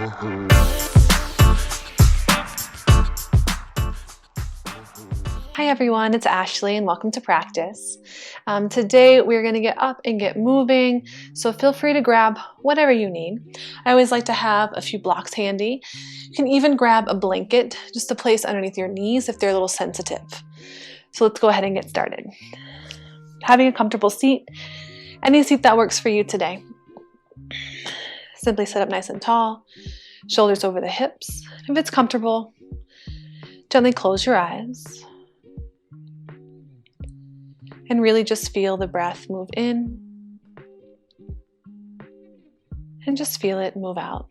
Hi everyone, it's Ashley and welcome to practice. Today we're going to get up and get moving, so feel free to grab whatever you need. I always like to have a few blocks handy. You can even grab a blanket just to place underneath your knees if they're a little sensitive. So let's go ahead and get started. Having a comfortable seat, any seat that works for you today. Simply sit up nice and tall, shoulders over the hips. If it's comfortable, gently close your eyes. And really just feel the breath move in and just feel it move out.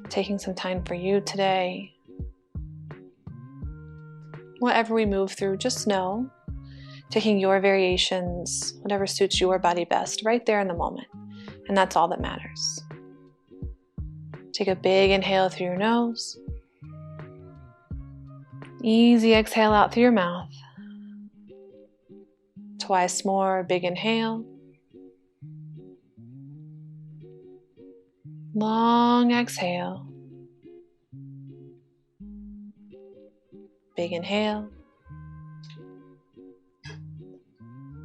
Taking some time for you today. Whatever we move through, just know, taking your variations, whatever suits your body best, right there in the moment. And that's all that matters. Take a big inhale through your nose. Easy exhale out through your mouth. Twice more, big inhale. Long exhale. Big inhale.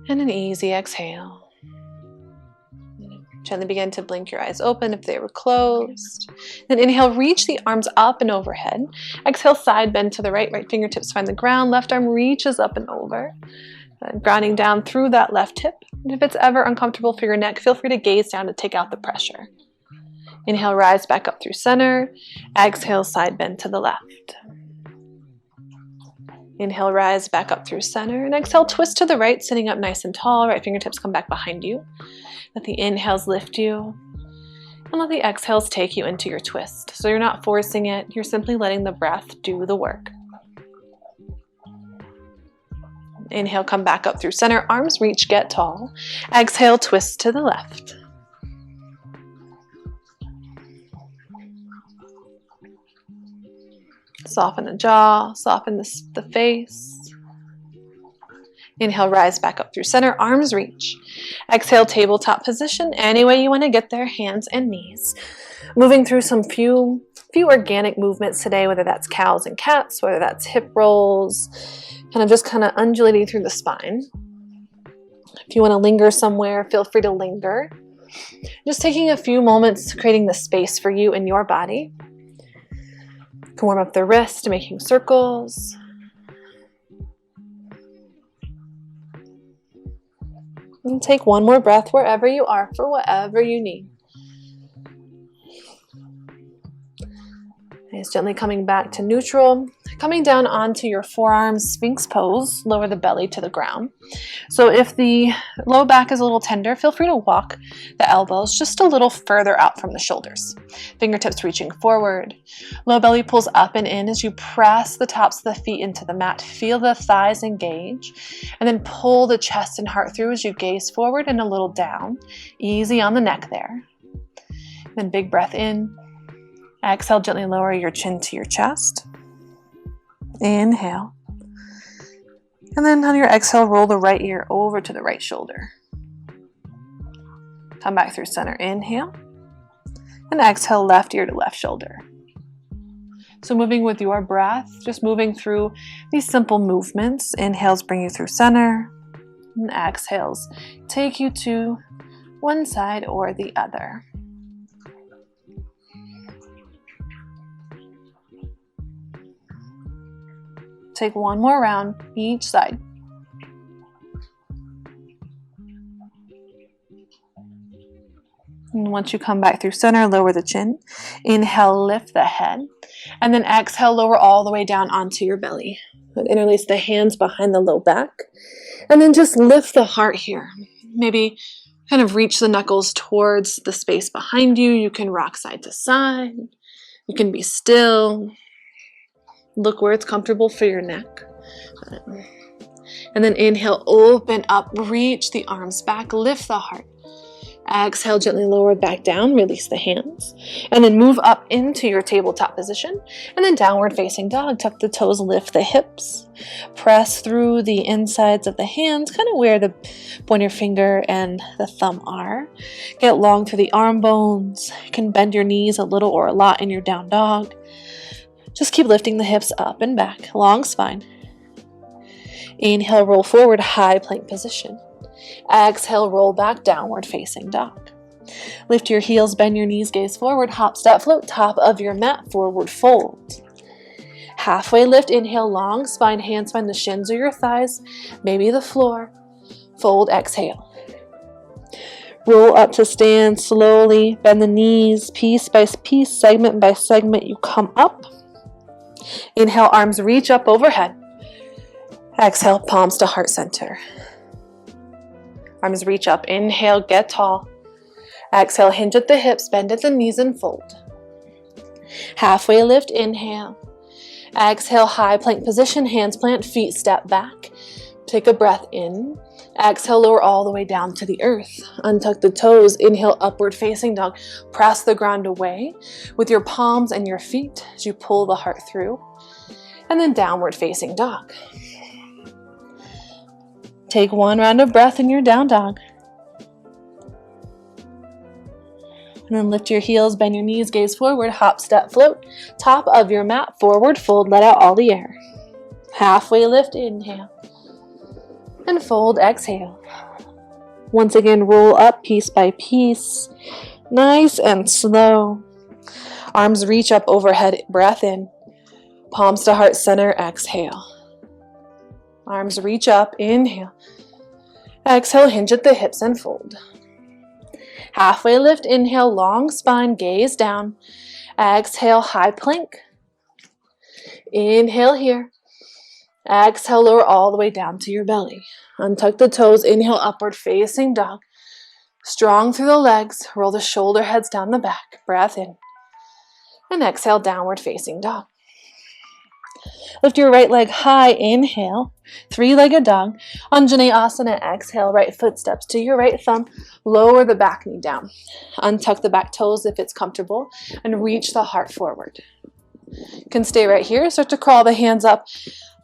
And an easy exhale. Gently begin to blink your eyes open if they were closed. Then inhale, reach the arms up and overhead. Exhale, side bend to the right, right fingertips find the ground. Left arm reaches up and over. Grounding down through that left hip. And if it's ever uncomfortable for your neck, feel free to gaze down to take out the pressure. Inhale, rise back up through center. Exhale, side bend to the left. Inhale, rise back up through center. And exhale, twist to the right, sitting up nice and tall. Right fingertips come back behind you. Let the inhales lift you. And let the exhales take you into your twist. So you're not forcing it. You're simply letting the breath do the work. Inhale, come back up through center. Arms reach, get tall. Exhale, twist to the left. Soften the jaw, soften the face. Inhale, rise back up through center, arms reach. Exhale, tabletop position. Any way you want to get there, hands and knees. Moving through some few organic movements today, whether that's cows and cats, whether that's hip rolls, kind of undulating through the spine. If you want to linger somewhere, feel free to linger. Just taking a few moments, creating the space for you and your body. You can warm up the wrist, making circles. And take one more breath wherever you are for whatever you need. Nice, gently coming back to neutral. Coming down onto your forearms, Sphinx pose, lower the belly to the ground. So if the low back is a little tender, feel free to walk the elbows just a little further out from the shoulders. Fingertips reaching forward. Low belly pulls up and in as you press the tops of the feet into the mat. Feel the thighs engage. And then pull the chest and heart through as you gaze forward and a little down. Easy on the neck there. Then big breath in. Exhale, gently lower your chin to your chest. Inhale. And then on your exhale, roll the right ear over to the right shoulder. Come back through center. Inhale. And exhale, left ear to left shoulder. So moving with your breath, just moving through these simple movements. Inhales bring you through center. And exhales take you to one side or the other. Take one more round each side. And once you come back through center, lower the chin. Inhale, lift the head. And then exhale, lower all the way down onto your belly. Interlace the hands behind the low back. And then just lift the heart here. Maybe kind of reach the knuckles towards the space behind you. You can rock side to side. You can be still. Look where it's comfortable for your neck. And then inhale, open up, reach the arms back, lift the heart. Exhale, gently lower back down, release the hands, and then move up into your tabletop position, and then downward facing dog. Tuck the toes, lift the hips, press through the insides of the hands, kind of where the pointer finger and the thumb are. Get long through the arm bones. You can bend your knees a little or a lot in your down dog. Just keep lifting the hips up and back, long spine. Inhale, roll forward, high plank position. Exhale, roll back, downward facing dog. Lift your heels, bend your knees, gaze forward, hop, step, float, top of your mat, forward fold. Halfway lift, inhale, long spine, hands find the shins or your thighs, maybe the floor. Fold, exhale. Roll up to stand slowly, bend the knees, piece by piece, segment by segment, you come up. Inhale, arms reach up overhead. Exhale, palms to heart center. Arms reach up, inhale, get tall. Exhale, hinge at the hips, bend at the knees and fold. Halfway lift, inhale. Exhale, high plank position, hands plant, feet step back. Take a breath in. Exhale, lower all the way down to the earth. Untuck the toes, inhale, upward facing dog. Press the ground away with your palms and your feet as you pull the heart through. And then downward facing dog. Take one round of breath in your down dog. And then lift your heels, bend your knees, gaze forward, hop, step, float. Top of your mat, forward fold, let out all the air. Halfway lift, inhale. And fold, exhale. Once again, roll up piece by piece. Nice and slow. Arms reach up overhead, breath in. Palms to heart center, exhale. Arms reach up, inhale. Exhale, hinge at the hips and fold. Halfway lift, inhale, long spine, gaze down. Exhale, high plank. Inhale here. Exhale, lower all the way down to your belly. Untuck the toes, inhale, upward facing dog. Strong through the legs, roll the shoulder heads down the back, breath in. And exhale, downward facing dog. Lift your right leg high, inhale, three-legged dog. Anjaneyasana, exhale, right foot steps to your right thumb. Lower the back knee down. Untuck the back toes if it's comfortable and reach the heart forward. You can stay right here. Start to crawl the hands up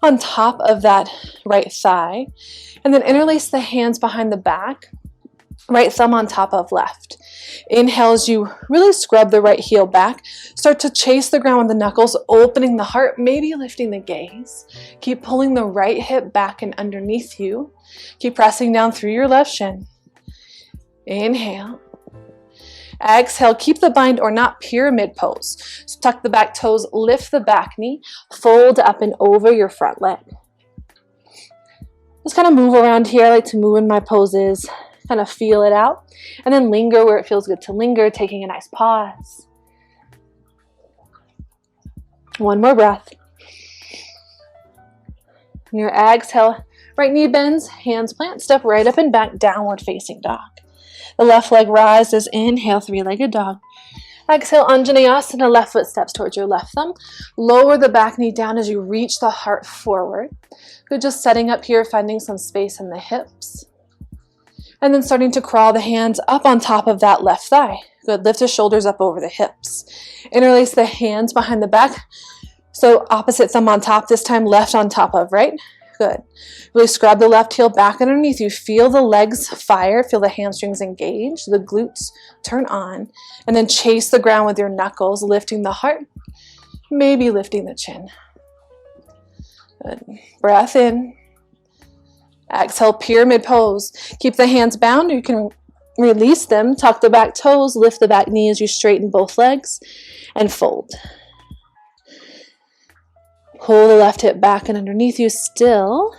on top of that right thigh. And then interlace the hands behind the back. Right thumb on top of left. Inhale as you really scrub the right heel back. Start to chase the ground with the knuckles, opening the heart, maybe lifting the gaze. Keep pulling the right hip back and underneath you. Keep pressing down through your left shin. Inhale. Exhale, keep the bind or not pyramid pose. So tuck the back toes, lift the back knee, fold up and over your front leg. Just kind of move around here. I like to move in my poses. Kind of feel it out, and then linger where it feels good to linger, taking a nice pause. One more breath. And your exhale, right knee bends, hands plant, step right up and back, downward facing dog. The left leg rises, inhale, three-legged dog. Exhale, Anjaneyasana, left foot steps towards your left thumb. Lower the back knee down as you reach the heart forward. Good, just setting up here, finding some space in the hips. And then starting to crawl the hands up on top of that left thigh. Good, lift the shoulders up over the hips. Interlace the hands behind the back. So opposite thumb on top, this time left on top of right. Good. Really scrub the left heel back underneath you. Feel the legs fire, feel the hamstrings engage, the glutes turn on. And then chase the ground with your knuckles, lifting the heart, maybe lifting the chin. Good. Breath in. Exhale, pyramid pose. Keep the hands bound. You can release them. Tuck the back toes. Lift the back knee as you straighten both legs. And fold. Pull the left hip back and underneath you still.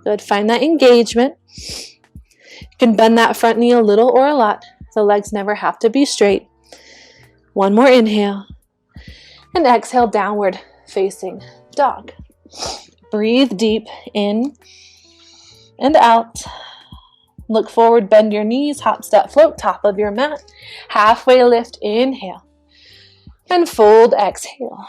Good. Find that engagement. You can bend that front knee a little or a lot. The legs never have to be straight. One more inhale. And exhale, downward facing dog. Breathe deep in and out. Look forward, bend your knees, hop, step, float, top of your mat. Halfway lift, inhale. And fold, exhale.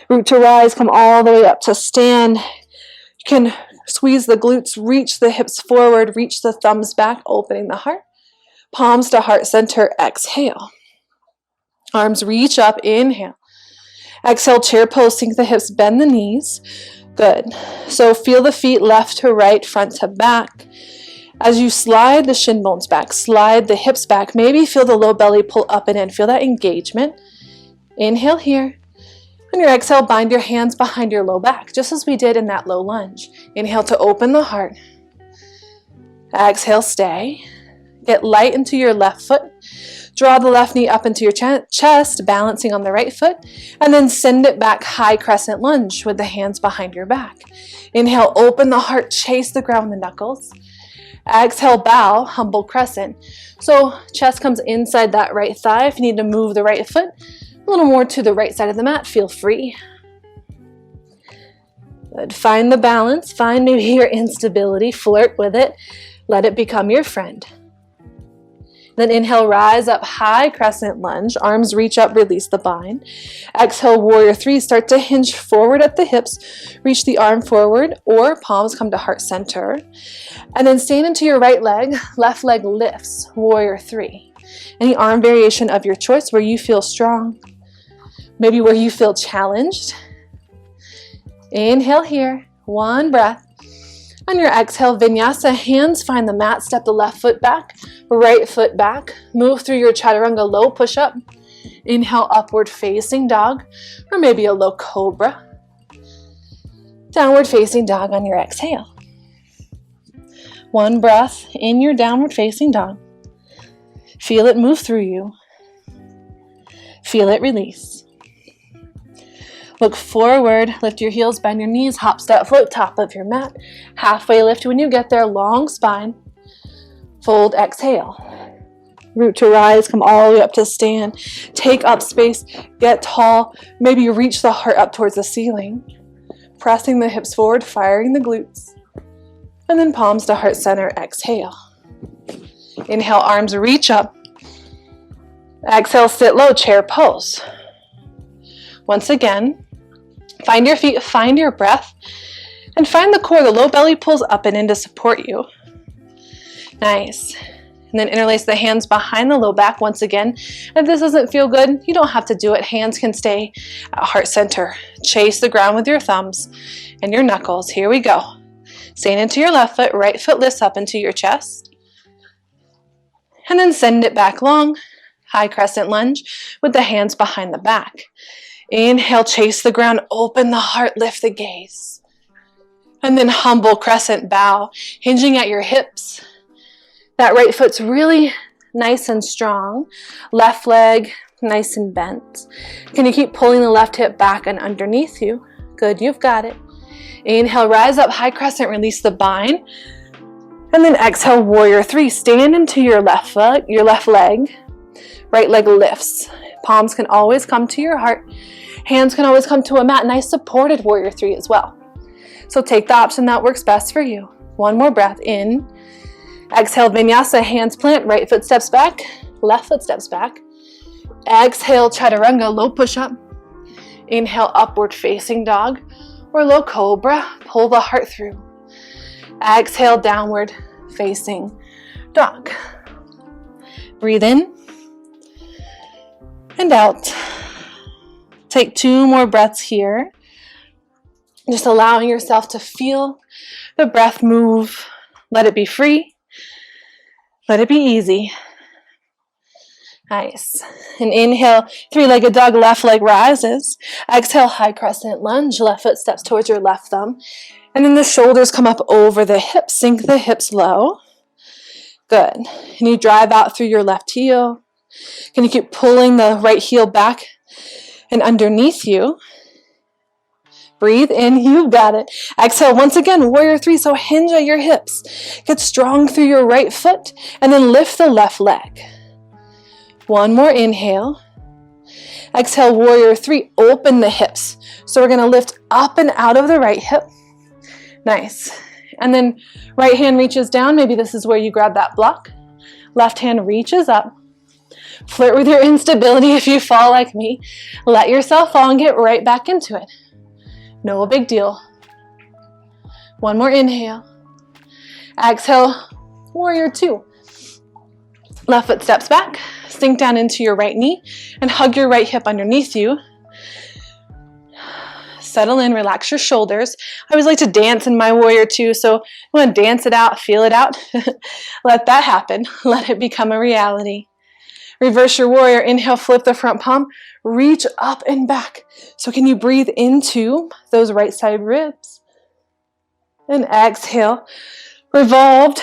Root to rise, come all the way up to stand. You can squeeze the glutes, reach the hips forward, reach the thumbs back, opening the heart. Palms to heart center, exhale. Arms reach up, inhale. Exhale, chair pose, sink the hips, bend the knees. Good. So feel the feet left to right, front to back. As you slide the shin bones back, slide the hips back, maybe feel the low belly pull up and in. Feel that engagement. Inhale here. On your exhale, bind your hands behind your low back, just as we did in that low lunge. Inhale to open the heart. Exhale, stay. Get light into your left foot. Draw the left knee up into your chest, balancing on the right foot, and then send it back, high crescent lunge with the hands behind your back. Inhale, open the heart, chase the ground with the knuckles. Exhale, bow, humble crescent. So chest comes inside that right thigh. If you need to move the right foot a little more to the right side of the mat, feel free. Good. Find the balance. Find maybe your instability. Flirt with it. Let it become your friend. Then inhale, rise up, high crescent lunge. Arms reach up, release the bind. Exhale, warrior three. Start to hinge forward at the hips. Reach the arm forward or palms come to heart center. And then stand into your right leg. Left leg lifts, warrior three. Any arm variation of your choice where you feel strong. Maybe where you feel challenged. Inhale here. One breath. On your exhale, Vinyasa, hands find the mat, step the left foot back, right foot back, move through your chaturanga low push-up. Inhale, upward facing dog, or maybe a low cobra. Downward facing dog on your exhale. One breath in your downward facing dog. Feel it move through you. Feel it release. Look forward, lift your heels, bend your knees, hop, step, float, top of your mat. Halfway lift when you get there, long spine. Fold, exhale. Root to rise, come all the way up to stand. Take up space, get tall. Maybe you reach the heart up towards the ceiling. Pressing the hips forward, firing the glutes. And then palms to heart center, exhale. Inhale, arms reach up. Exhale, sit low, chair pose. Once again, find your feet, find your breath, and find the core. The low belly pulls up and in to support you. Nice. And then interlace the hands behind the low back once again. If this doesn't feel good, you don't have to do it. Hands can stay at heart center. Chase the ground with your thumbs and your knuckles. Here we go. Stand into your left foot, right foot lifts up into your chest. And then send it back long, high crescent lunge with the hands behind the back. Inhale, chase the ground, open the heart, lift the gaze. And then humble crescent bow, hinging at your hips. That right foot's really nice and strong. Left leg, nice and bent. Can you keep pulling the left hip back and underneath you? Good, you've got it. Inhale, rise up, high crescent, release the bind. And then exhale, warrior three. Stand into your left leg. Right leg lifts. Palms can always come to your heart. Hands can always come to a mat. Nice supported warrior three as well. So take the option that works best for you. One more breath in. Exhale, Vinyasa, hands plant, right foot steps back, left foot steps back. Exhale, chaturanga, low push-up. Inhale, upward facing dog or low cobra. Pull the heart through. Exhale, downward facing dog. Breathe in and out. Take 2 more breaths here. Just allowing yourself to feel the breath move. Let it be free. Let it be easy. Nice. And inhale, 3-legged dog, left leg rises. Exhale, high crescent lunge. Left foot steps towards your left thumb. And then the shoulders come up over the hips. Sink the hips low. Good. And you drive out through your left heel. Can you keep pulling the right heel back and underneath you? Breathe in, you've got it. Exhale, once again, warrior three, so hinge at your hips. Get strong through your right foot, and then lift the left leg. One more inhale. Exhale, warrior three, open the hips. So we're gonna lift up and out of the right hip. Nice. And then right hand reaches down. Maybe this is where you grab that block. Left hand reaches up. Flirt with your instability if you fall like me. Let yourself fall and get right back into it. No big deal. One more inhale. Exhale, warrior two. Left foot steps back, sink down into your right knee and hug your right hip underneath you. Settle in, relax your shoulders. I always like to dance in my warrior two, so you want to dance it out, feel it out. Let that happen. Let it become a reality. Reverse your warrior. Inhale, flip the front palm, reach up and back. So can you breathe into those right side ribs? And exhale, revolved.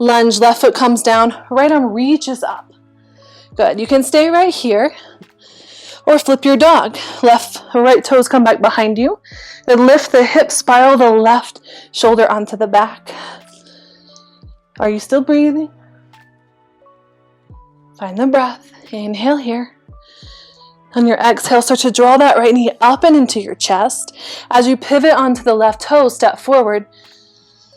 Lunge, left foot comes down, right arm reaches up. Good, you can stay right here. Or flip your dog. Left or right toes come back behind you. Then lift the hips, spiral the left shoulder onto the back. Are you still breathing? Find the breath. Inhale here. On your exhale, start to draw that right knee up and into your chest. As you pivot onto the left toe, step forward.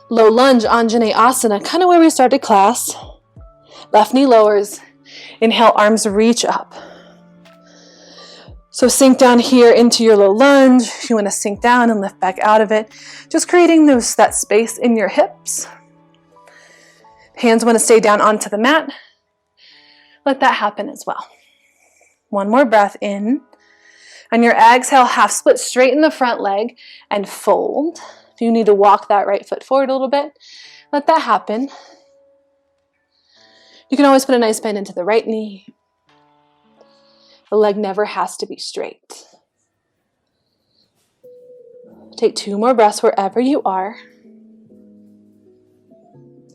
Low lunge, Anjaneyasana, kind of where we started class. Left knee lowers. Inhale, arms reach up. So sink down here into your low lunge. If you want to sink down and lift back out of it, just creating that space in your hips. Hands want to stay down onto the mat. Let that happen as well. One more breath in. On your exhale, half split, straighten the front leg and fold. If you need to walk that right foot forward a little bit, let that happen. You can always put a nice bend into the right knee. The leg never has to be straight. Take 2 more breaths wherever you are.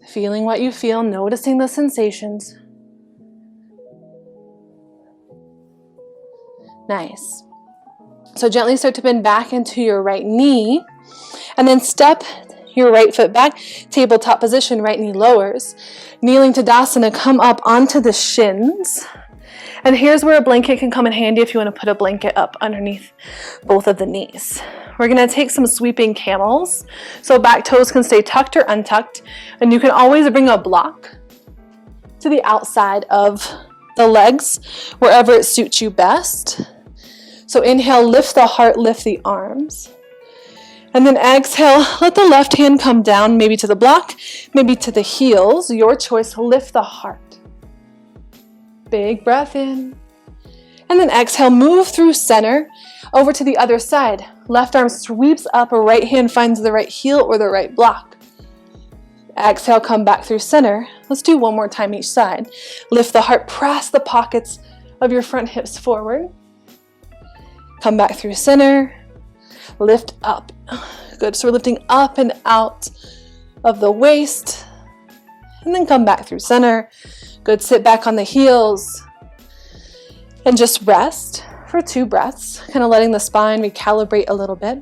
Feeling what you feel, noticing the sensations. Nice. So gently start to bend back into your right knee and then step your right foot back, tabletop position, right knee lowers. Kneeling Tadasana, come up onto the shins. And here's where a blanket can come in handy if you want to put a blanket up underneath both of the knees. We're going to take some sweeping camels. So back toes can stay tucked or untucked. And you can always bring a block to the outside of the legs, wherever it suits you best. So inhale, lift the heart, lift the arms. And then exhale, let the left hand come down, maybe to the block, maybe to the heels. Your choice, lift the heart. Big breath in. And then exhale, move through center over to the other side. Left arm sweeps up, right hand finds the right heel or the right block. Exhale, come back through center. Let's do one more time each side. Lift the heart, press the pockets of your front hips forward. Come back through center. Lift up. Good, so we're lifting up and out of the waist. And then come back through center. Good, sit back on the heels and just rest for 2 breaths, kind of letting the spine recalibrate a little bit.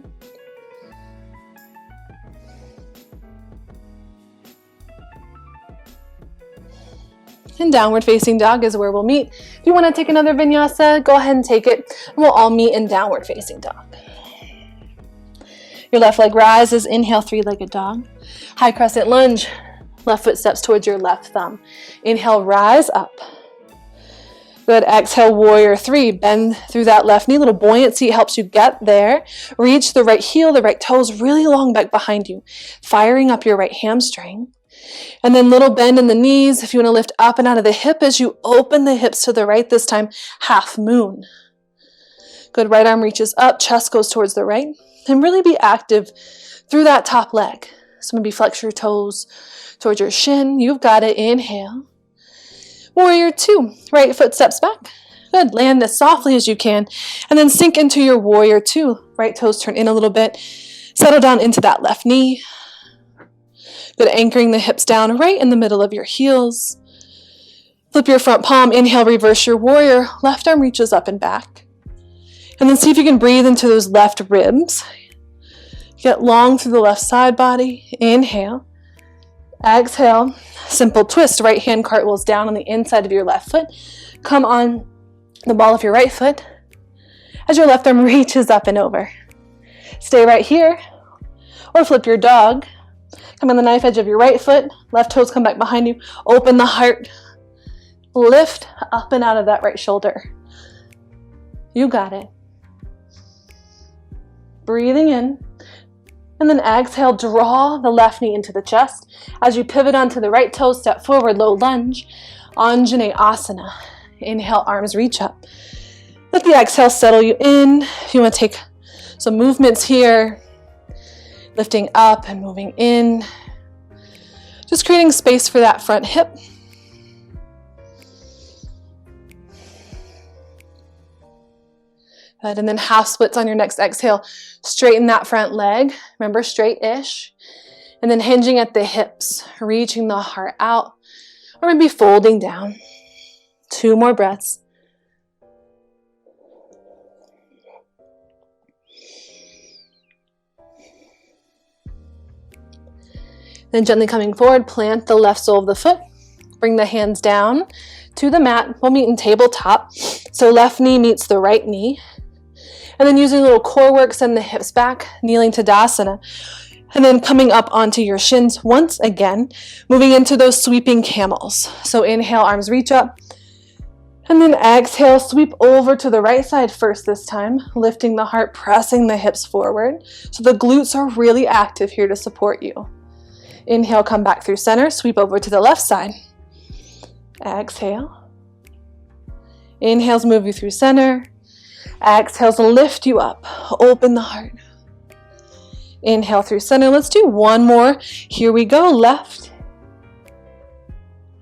And downward facing dog is where we'll meet. If you want to take another vinyasa, go ahead and take it, and we'll all meet in downward facing dog. Your left leg rises, inhale, 3-legged dog. High crescent lunge. Left foot steps towards your left thumb. Inhale, rise up. Good, exhale, warrior 3. Bend through that left knee. Little buoyancy helps you get there. Reach the right heel, the right toes really long back behind you. Firing up your right hamstring. And then little bend in the knees. If you want to lift up and out of the hip as you open the hips to the right, this time half moon. Good, right arm reaches up, chest goes towards the right. And really be active through that top leg. So maybe flex your toes towards your shin. You've got it. Inhale. Warrior 2. Right foot steps back. Good. Land as softly as you can. And then sink into your warrior 2. Right toes turn in a little bit. Settle down into that left knee. Good. Anchoring the hips down right in the middle of your heels. Flip your front palm. Inhale, reverse your warrior. Left arm reaches up and back. And then see if you can breathe into those left ribs. Get long through the left side body. Inhale. Exhale. Simple twist. Right hand cartwheels down on the inside of your left foot. Come on the ball of your right foot as your left arm reaches up and over. Stay right here. Or flip your dog. Come on the knife edge of your right foot. Left toes come back behind you. Open the heart. Lift up and out of that right shoulder. You got it. Breathing in. And then exhale, draw the left knee into the chest. As you pivot onto the right toe, step forward, low lunge, Anjaneyasana. Inhale, arms reach up. Let the exhale settle you in. If you want to take some movements here, lifting up and moving in. Just creating space for that front hip. Good. And then half splits on your next exhale. Straighten that front leg. Remember, straight-ish. And then hinging at the hips, reaching the heart out, or maybe folding down. 2 more breaths. Then gently coming forward, plant the left sole of the foot. Bring the hands down to the mat. We'll meet in tabletop. So left knee meets the right knee. And then using a little core work, send the hips back, kneeling Tadasana. And then coming up onto your shins once again, moving into those sweeping camels. So inhale, arms reach up. And then exhale, sweep over to the right side first this time, lifting the heart, pressing the hips forward. So the glutes are really active here to support you. Inhale, come back through center, sweep over to the left side. Exhale. Inhales move you through center. Exhales lift you up, open the heart. Inhale through center. Let's do one more. Here we go, left.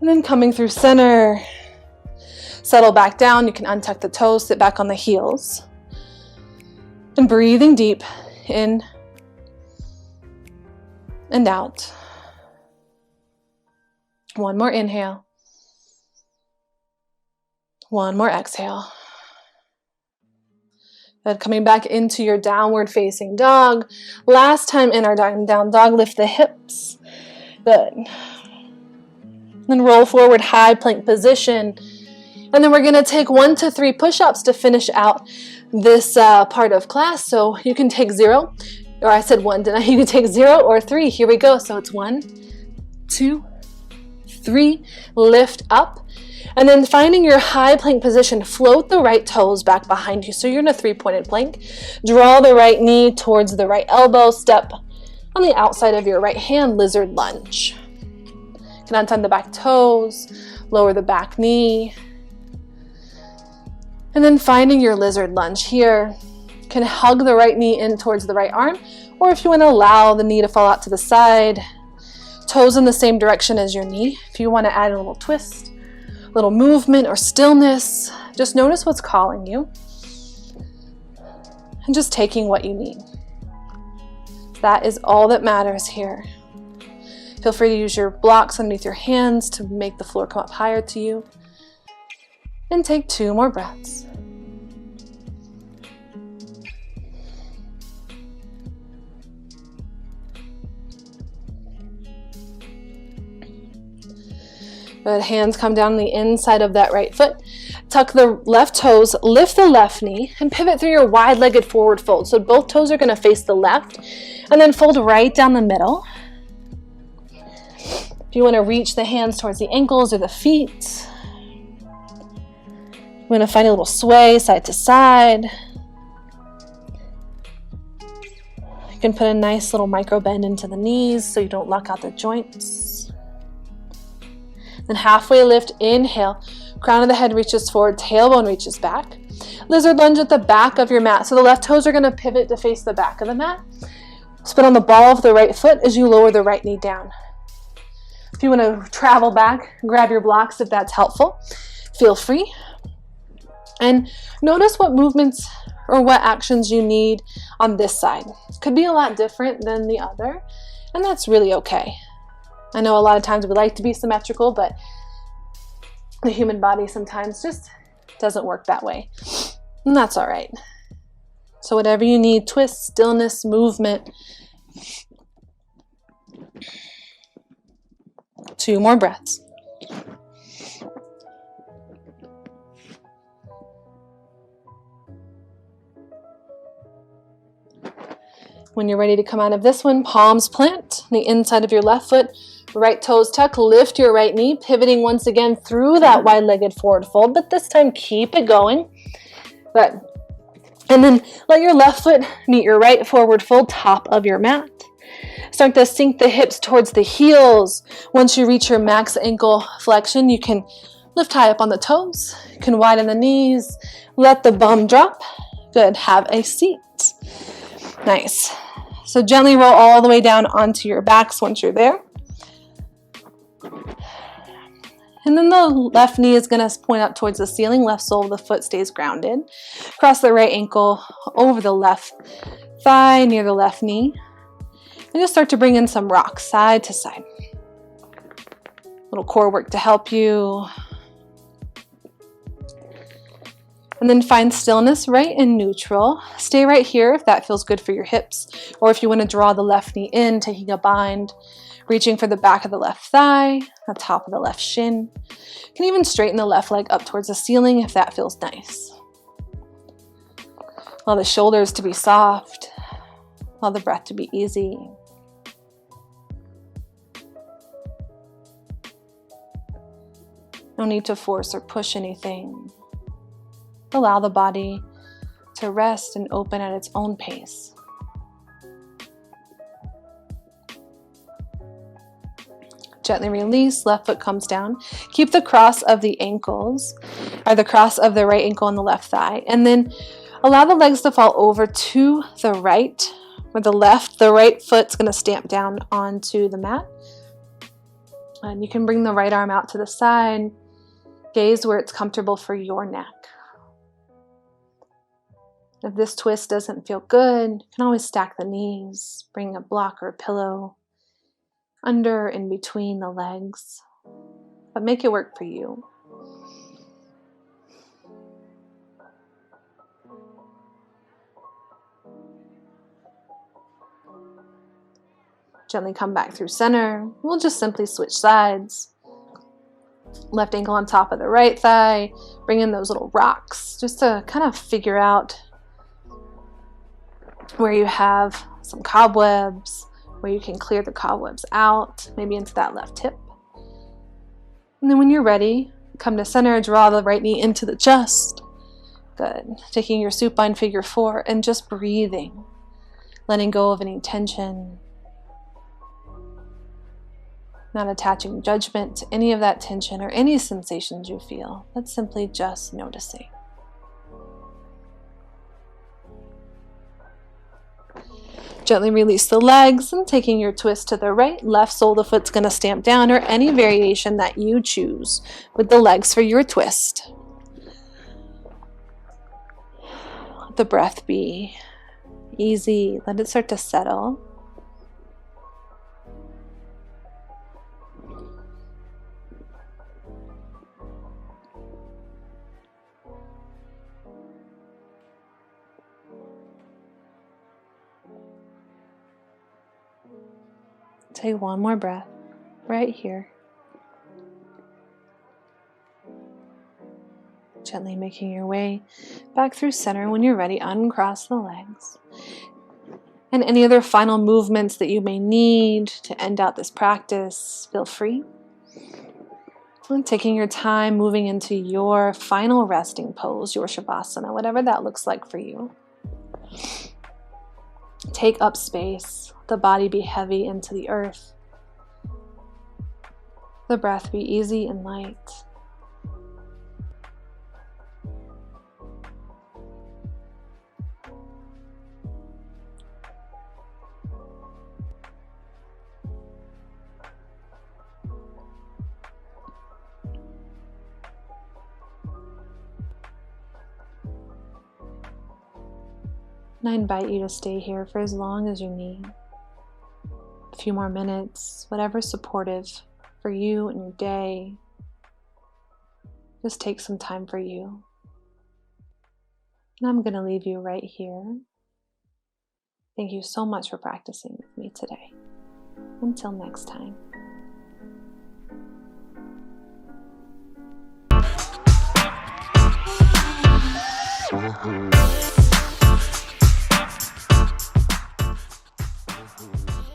And then coming through center. Settle back down. You can untuck the toes, sit back on the heels. And breathing deep in and out. One more inhale. One more exhale. Good. Coming back into your downward facing dog. Last time in our down dog, lift the hips. Good. Then roll forward, high plank position. And then we're going to take 1 to 3 push-ups to finish out this part of class. So you can take 0, or I said 1, didn't I? You can take 0 or 3. Here we go. So it's 1, 2, 3. Lift up. And then finding your high plank position, float the right toes back behind you. So you're in a 3-pointed plank. Draw the right knee towards the right elbow. Step on the outside of your right hand, lizard lunge. You can untie the back toes, lower the back knee. And then finding your lizard lunge here. You can hug the right knee in towards the right arm, or if you want to allow the knee to fall out to the side, toes in the same direction as your knee. If you want to add a little twist, little movement or stillness, just notice what's calling you and just taking what you need. That is all that matters here. Feel free to use your blocks underneath your hands to make the floor come up higher to you. And take 2 more breaths. Good. Hands come down the inside of that right foot. Tuck the left toes, lift the left knee, and pivot through your wide-legged forward fold. So both toes are going to face the left, and then fold right down the middle. If you want to reach the hands towards the ankles or the feet, you want to find a little sway side to side. You can put a nice little micro bend into the knees so you don't lock out the joints. Then halfway lift, inhale, crown of the head reaches forward, tailbone reaches back. Lizard lunge at the back of your mat. So the left toes are going to pivot to face the back of the mat. Spin on the ball of the right foot as you lower the right knee down. If you want to travel back, grab your blocks if that's helpful. Feel free. And notice what movements or what actions you need on this side. It could be a lot different than the other, and that's really okay. I know a lot of times we like to be symmetrical, but the human body sometimes just doesn't work that way, and that's all right. So whatever you need, twist, stillness, movement. 2 more breaths. When you're ready to come out of this one, palms plant, the inside of your left foot, right toes tuck, lift your right knee, pivoting once again through that wide-legged forward fold, but this time keep it going. Good. And then let your left foot meet your right forward fold, top of your mat. Start to sink the hips towards the heels. Once you reach your max ankle flexion, you can lift high up on the toes. You can widen the knees. Let the bum drop. Good. Have a seat. Nice. So gently roll all the way down onto your backs once you're there. And then the left knee is going to point up towards the ceiling. Left sole of the foot stays grounded. Cross the right ankle over the left thigh near the left knee. And just start to bring in some rocks side to side. Little core work to help you. And then find stillness right in neutral. Stay right here if that feels good for your hips. Or if you want to draw the left knee in, taking a bind. Reaching for the back of the left thigh, the top of the left shin. You can even straighten the left leg up towards the ceiling if that feels nice. Allow the shoulders to be soft. Allow the breath to be easy. No need to force or push anything. Allow the body to rest and open at its own pace. Gently release, left foot comes down. Keep the cross of the ankles, or the cross of the right ankle on the left thigh. And then allow the legs to fall over to the right, or the right foot's going to stamp down onto the mat. And you can bring the right arm out to the side. Gaze where it's comfortable for your neck. If this twist doesn't feel good, you can always stack the knees, bring a block or a pillow under and between the legs, but make it work for you. Gently come back through center. We'll just simply switch sides. Left ankle on top of the right thigh. Bring in those little rocks just to kind of figure out where you have some cobwebs, where you can clear the cobwebs out, maybe into that left hip. And then when you're ready, come to center, draw the right knee into the chest. Good. Taking your supine figure 4 and just breathing, letting go of any tension, not attaching judgment to any of that tension or any sensations you feel, but simply just noticing. Gently release the legs and taking your twist to the right, left sole of the foot's going to stamp down, or any variation that you choose with the legs for your twist. Let the breath be easy. Let it start to settle. Take one more breath right here. Gently making your way back through center. When you're ready, uncross the legs. And any other final movements that you may need to end out this practice, feel free. And taking your time moving into your final resting pose, your Shavasana, whatever that looks like for you. Take up space. The body be heavy into the earth. The breath be easy and light. And I invite you to stay here for as long as you need. A few more minutes, whatever's supportive for you and your day. Just take some time for you. And I'm going to leave you right here. Thank you so much for practicing with me today. Until next time.